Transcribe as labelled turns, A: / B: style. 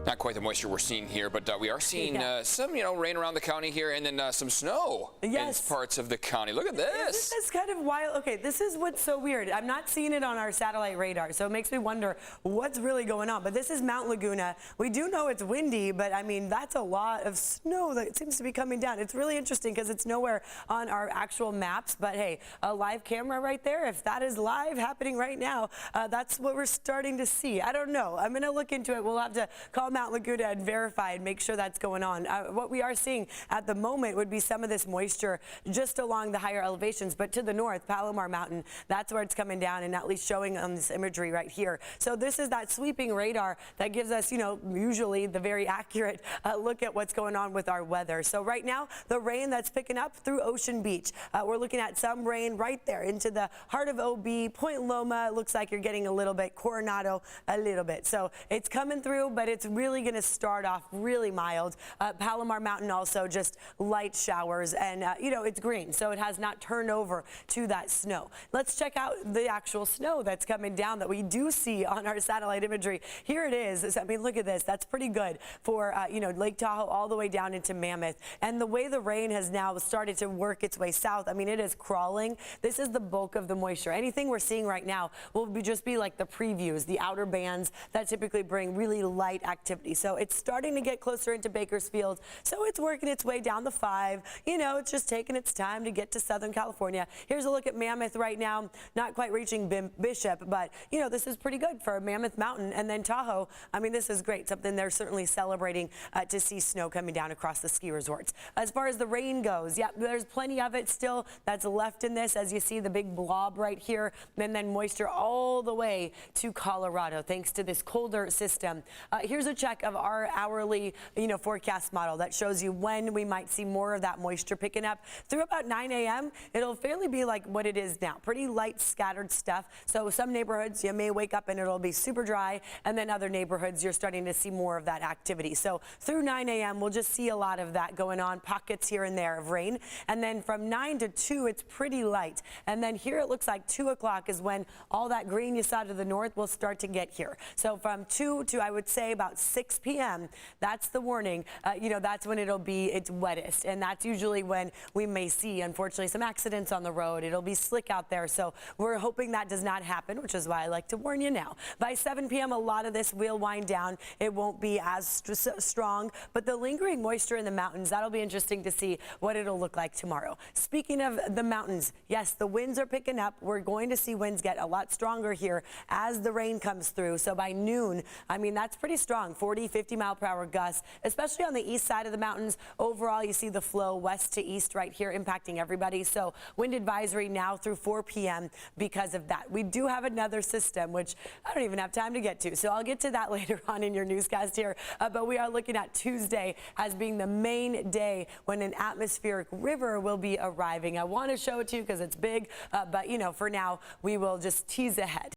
A: Not quite the moisture we're seeing here, but we are seeing some, rain around the county here, and then some snow in parts of the county. Look at this.
B: This is kind of wild. Okay, this is what's so weird. I'm not seeing it on our satellite radar, so it makes me wonder what's really going on. But this is Mount Laguna. We do know it's windy, but I mean, that's a lot of snow that seems to be coming down. It's really interesting because it's nowhere on our actual maps, but hey, a live camera right there, if that is live happening right now, that's what we're starting to see. I don't know. I'm going to look into it. We'll have to call Mount Laguna and verify and make sure that's going on. What we are seeing at the moment would be some of this moisture just along the higher elevations, but to the north, Palomar Mountain, that's where it's coming down and at least showing on this imagery right here. So this is that sweeping radar that gives us, usually the very accurate look at what's going on with our weather. So right now, the rain that's picking up through Ocean Beach. We're looking at some rain right there into the heart of OB, Point Loma. It looks like you're getting a little bit, Coronado a little bit. So it's coming through, but it's really going to start off really mild. Palomar Mountain also just light showers, and it's green, so it has not turned over to that snow. Let's check out the actual snow that's coming down that we do see on our satellite imagery. Here it is. I mean, look at this. That's pretty good for Lake Tahoe all the way down into Mammoth. And the way the rain has now started to work its way south, I mean, it is crawling. This is the bulk of the moisture. Anything we're seeing right now will just be like the previews, the outer bands that typically bring really light activity. So it's starting to get closer into Bakersfield, so it's working its way down the 5. It's just taking its time to get to Southern California. Here's a look at Mammoth right now, not quite reaching Bishop, but this is pretty good for Mammoth Mountain. And then Tahoe, I mean, this is great, something they're certainly celebrating to see snow coming down across the ski resorts. As far as the rain goes, there's plenty of it still that's left in this, as you see the big blob right here, and then moisture all the way to Colorado thanks to this colder system. Here's a check of our hourly forecast model that shows you when we might see more of that moisture picking up. Through about 9 a.m. it'll fairly be like what it is now, pretty light scattered stuff. So some neighborhoods you may wake up and it'll be super dry, and then other neighborhoods you're starting to see more of that activity. So through 9 a.m. we'll just see a lot of that going on, pockets here and there of rain, and then from 9 to 2 it's pretty light, and then here it looks like 2 o'clock is when all that green you saw to the north will start to get here. So from 2 to I would say about 6 p.m. that's the warning. That's when it'll be its wettest, and that's usually when we may see, unfortunately, some accidents on the road. It'll be slick out there, so we're hoping that does not happen, which is why I like to warn you now. By 7 p.m. a lot of this will wind down. It won't be as strong, but the lingering moisture in the mountains, that'll be interesting to see what it'll look like tomorrow. Speaking of the mountains, yes, the winds are picking up. We're going to see winds get a lot stronger here as the rain comes through. So by noon, I mean, that's pretty strong, 40, 50 mile per hour gusts, especially on the east side of the mountains. Overall, you see the flow west to east right here impacting everybody. So wind advisory now through 4 p.m. because of that. We do have another system, which I don't even have time to get to. So I'll get to that later on in your newscast here. But we are looking at Tuesday as being the main day when an atmospheric river will be arriving. I want to show it to you because it's big, but for now, we will just tease ahead.